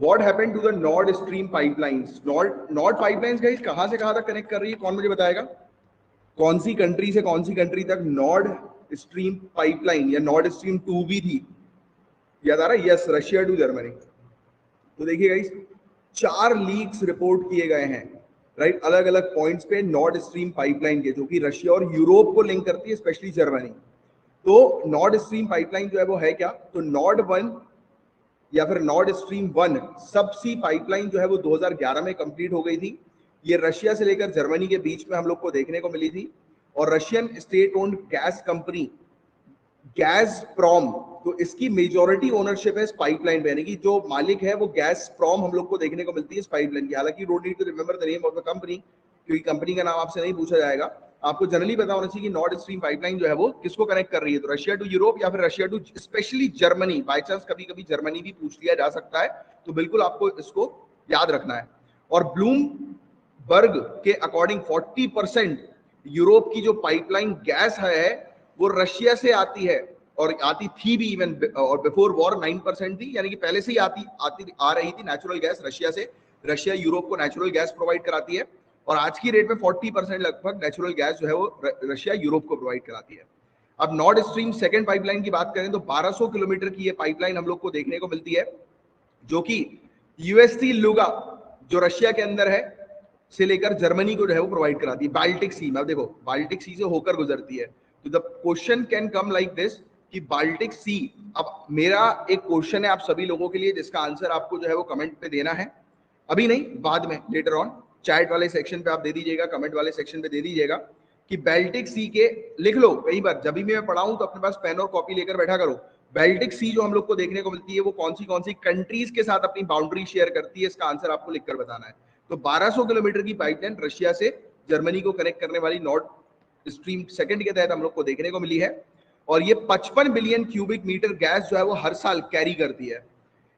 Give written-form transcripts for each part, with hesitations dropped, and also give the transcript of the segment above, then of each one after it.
What happened to the Nord Stream pipelines? Nord pipelines guys कहां से कहां तक कनेक्ट कर रही है, कौन मुझे बताएगा? कौन सी कंट्री से कौन सी कंट्री तक नॉर्ड स्ट्रीम पाइपलाइन या नॉर्ड स्ट्रीम 2 भी थी? याद आ रहा है? Yes, Russia to Germany. तो देखिए गाइस 4 लीक्स रिपोर्ट किए गए हैं, राइट, अलग अलग पॉइंट्स पे नॉर्ड स्ट्रीम पाइपलाइन के, जो कि रशिया और यूरोप को लिंक करती है, स्पेशली जर्मनी। तो नॉर्ड स्ट्रीम पाइपलाइन जो है वो है क्या? तो नॉर्ड 1 या फिर नॉर्ड स्ट्रीम 1 सबसी पाइपलाइन जो है वो 2011 में कंप्लीट हो गई थी। ये रशिया से लेकर जर्मनी के बीच में हम लोग को देखने को मिली थी। और Russian state owned gas company Gazprom, तो इसकी मेजॉरिटी ओनरशिप है इस पाइपलाइन पे, यानी कि जो मालिक है वो गैसप्रॉम हम लोग को देखने को मिलती है इस पाइपलाइन की। हालांकि don't need to remember the name of the company, क्योंकि कंपनी का नाम आपसे नहीं पूछा जाएगा। आपको जनरली पता होना चाहिए कि नॉर्ड स्ट्रीम पाइपलाइन जो है वो किसको कनेक्ट कर रही है, तो रशिया टू यूरोप या फिर Russia to specially Germany. By chance कभी कभी जर्मनी भी पूछ लिया जा सकता है, तो बिल्कुल आपको इसको याद रखना है। और ब्लूमबर्ग के अकॉर्डिंग 40% यूरोप की जो पाइपलाइन गैस है वो रशिया से आती है, और आती थी भी इवन, और बिफोर वॉर 9% थी, यानी कि पहले से ही आ रही थी नेचुरल गैस रशिया से। रशिया यूरोप को नेचुरल गैस प्रोवाइड कराती है, और आज की रेट में 40% लगभग नेचुरल गैस जो है वो रशिया यूरोप को प्रोवाइड कराती है। अब नॉर्ड स्ट्रीम सेकंड पाइपलाइन की बात करें तो 1200 किलोमीटर की ये पाइपलाइन हम लोग को देखने को मिलती है, जो कि यूएससी लुगा जो रशिया के अंदर है से लेकर जर्मनी को जो है वो प्रोवाइड कराती है बाल्टिक सी में। अब देखो बाल्टिक सी से होकर गुजरती है, तो the question can come like this कि बाल्टिक सी। अब मेरा एक क्वेश्चन है आप सभी लोगों के लिए, जिसका आंसर आपको जो है वो कमेंट पे देना है, अभी नहीं बाद में, लेटर ऑन चैट वाले सेक्शन पे आप दे दीजिएगा, कमेंट वाले सेक्शन पे दे दीजिएगा कि बाल्टिक सी के, लिख लो कई बार जब भी मैं पढ़ाऊं तो अपने पास पेन और कॉपी लेकर बैठा करो। बाल्टिक सी जो हम लोग को देखने को मिलती है वो कौन सी कंट्रीज के साथ अपनी बाउंड्री शेयर करती है, इसका आंसर आपको लिखकर बताना है। तो 1200 किलोमीटर की पाइपलाइन रशिया से जर्मनी को कनेक्ट करने वाली नॉर्ड स्ट्रीम सेकंड के तहत हम लोग को देखने को मिली है, और ये 55 बिलियन क्यूबिक मीटर गैस जो है वो हर साल कैरी करती है।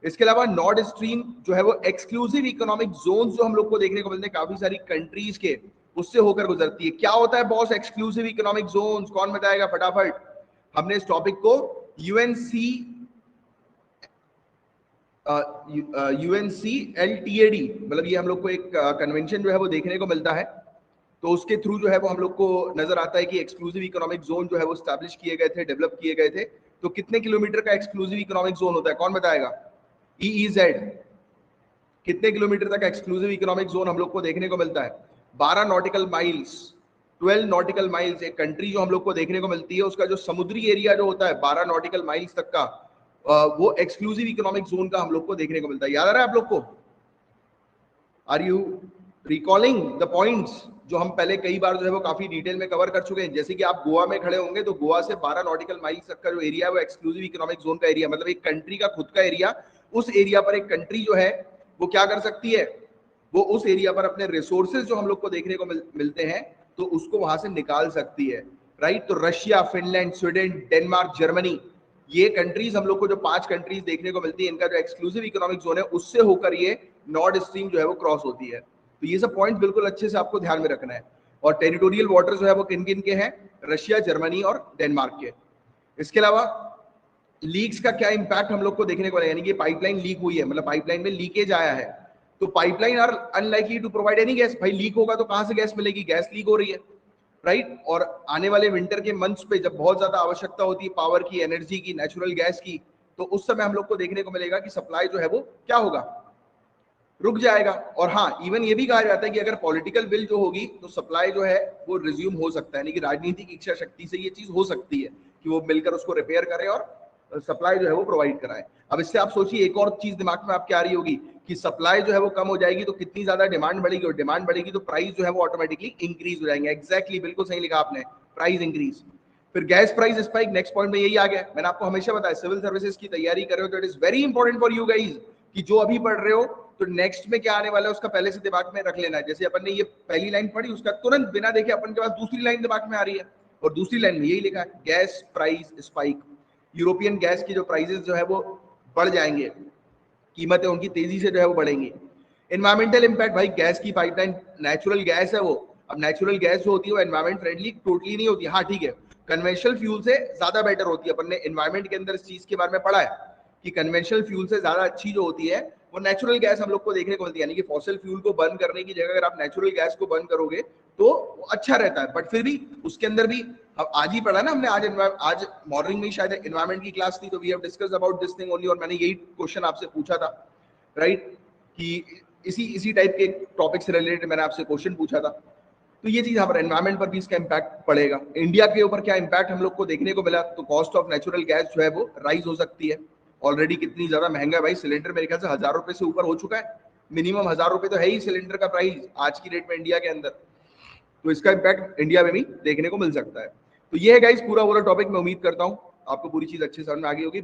इसके अलावा नॉर्ड स्ट्रीम जो है वो एक्सक्लूसिव इकोनॉमिक जोन जो हम लोग को देखने को मिलते हैं काफी सारी कंट्रीज के, उससे होकर गुजरती है। क्या होता है बॉस एक्सक्लूसिव इकोनॉमिक जोन, कौन बताएगा फटाफट? हमने इस टॉपिक को UNCLTAD, मतलब ये हम लोग को एक कन्वेंशन जो है वो देखने को मिलता है, तो उसके थ्रू जो है वो हम लोग को नजर आता है कि एक्सक्लूसिव इकोनॉमिक जोन जो है वो स्टैब्लिश किए गए थे, डेवलप किए गए थे। तो कितने किलोमीटर का एक्सक्लूसिव इकोनॉमिक जोन होता है, कौन बताएगा? EEZ, कितने किलोमीटर तक एक्सक्लूसिव इकोनॉमिक जोन हम लोग को देखने को मिलता है? 12 नॉटिकल माइल्स, 12 नॉटिकल माइल्स। एक कंट्री जो हम लोग को देखने को मिलती है उसका जो समुद्री एरिया जो होता है 12 नॉटिकल माइल्स तक का, वो एक्सक्लूसिव इकोनॉमिक जोन का हम लोग को देखने को मिलता है। याद आ रहा है आप लोग को? Are you recalling the points जो हम पहले कई बार जो है वो काफी डिटेल में कवर कर चुके हैं? जैसे कि आप गोवा में खड़े होंगे तो गोवा से 12 नॉटिकल माइल्स तक का जो एरिया है वो एक्सक्लूसिव इकोनॉमिक जोन का एरिया, मतलब एक कंट्री का खुद का एरिया। उस एरिया पर एक कंट्री जो है वो क्या कर सकती है, वो उस एरिया पर अपने रिसोर्सेज जो हम लोग को देखने को मिलते हैं तो उसको वहां से निकाल सकती है, राइट। तो Russia, Finland, Sweden, Denmark, Germany, ये कंट्रीज हम लोग को जो 5 कंट्रीज देखने को मिलती है, इनका जो एक्सक्लूसिव इकोनॉमिक जोन है उससे होकर ये नॉर्ड स्ट्रीम जो है वो क्रॉस होती है। तो ये सब पॉइंट बिल्कुल अच्छे से आपको ध्यान में रखना है। और टेरिटोरियल वाटर जो है वो किन किन के हैं? रशिया, जर्मनी और डेनमार्क के। इसके अलावा लीक्स का क्या इंपैक्ट हम लोग को देखने को मिला, यानी कि पाइपलाइन लीक हुई है, मतलब पाइपलाइन में लीकेज आया है, तो pipeline are unlikely to provide any gas. भाई लीक होगा तो कहां से गैस मिलेगी? गैस लीक हो रही है, राइट। और आने वाले विंटर के मंथ्स पे जब बहुत ज्यादा आवश्यकता होती है पावर की, एनर्जी की, नेचुरल गैस की, तो उस समय हम लोग को देखने को मिलेगा कि सप्लाई जो है वो क्या होगा, रुक जाएगा। और हाँ, इवन ये भी कहा जाता है कि अगर पॉलिटिकल विल जो होगी तो सप्लाई जो है वो रिज्यूम हो सकता है, यानी कि राजनीतिक इच्छा शक्ति से ये चीज हो सकती है कि वो मिलकर उसको रिपेयर करे और सप्लाई जो है वो प्रोवाइड कराए। अब इससे आप सोचिए एक और चीज दिमाग में आपके आ रही होगी कि सप्लाई जो है वो कम हो जाएगी तो कितनी ज्यादा डिमांड बढ़ेगी, और डिमांड बढ़ेगी तो प्राइस जो है वो ऑटोमेटिकली इंक्रीज हो जाएंगे। एग्जैक्टली, बिल्कुल सही लिखा आपने, प्राइस इंक्रीज। फिर gas price spike, next point में यही आ गया। मैंने आपको हमेशा बताया सिविल सर्विसेज की तैयारी कर रहे हो तो it is very important for you guys कि जो अभी पढ़ रहे हो तो नेक्स्ट में क्या आने वाला है उसका पहले से दिमाग में रख लेना है। जैसे अपन ने ये पहली लाइन पढ़ी, उसका तुरंत बिना देखे अपन के पास दूसरी लाइन दिमाग में आ रही है, और दूसरी लाइन में यही लिखा है, gas price spike. European gas की जो प्राइसेस जो है वो बढ़ जाएंगे, कीमतें उनकी तेजी से जो है वो बढ़ेंगी। एनवायरमेंटल इंपैक्ट, भाई गैस की पाइपलाइन नेचुरल गैस है वो, अब नेचुरल गैस जो होती है वो एनवायरमेंट फ्रेंडली टोटली नहीं होती। हाँ ठीक है, कन्वेंशनल फ्यूल से ज्यादा बेटर होती है, अपन ने एनवायरमेंट के अंदर इस चीज के बारे में पढ़ा है कि कन्वेंशनल फ्यूल से ज्यादा अच्छी जो होती है वो नेचुरल गैस हम लोग को देखने को मिलती है, यानी कि फॉसिल फ्यूल को बर्न करने की जगह अगर आप नेचुरल गैस को बर्न करोगे तो अच्छा रहता है। बट फिर भी उसके अंदर भी अब आज ही पढ़ा ना हमने, आज मॉर्निंग में शायद एनवायरमेंट की क्लास थी, तो we have discussed about this thing only, और मैंने यही क्वेश्चन आपसे पूछा था, राइट, कि इसी टाइप के टॉपिक से रिलेटेड मैंने आपसे क्वेश्चन पूछा था। तो ये चीज यहाँ पर एनवायरमेंट पर भी इसका इम्पैक्ट पड़ेगा। इंडिया के ऊपर क्या इम्पैक्ट हम लोग को देखने को मिला, तो कॉस्ट ऑफ नेचुरल गैस जो है वो राइज हो सकती है। ऑलरेडी कितनी ज्यादा महंगा है भाई, सिलेंडर मेरे ख्याल से 1000 रुपए से ऊपर हो चुका है, मिनिमम 1000 रुपए तो है ही सिलेंडर का प्राइस आज की डेट में इंडिया के अंदर। तो इसका इम्पैक्ट इंडिया में भी देखने को मिल सकता है। तो ये है गाइस पूरा टॉपिक। मैं उम्मीद करता हूँ आपको पूरी चीज अच्छे से समझ में आ गई होगी।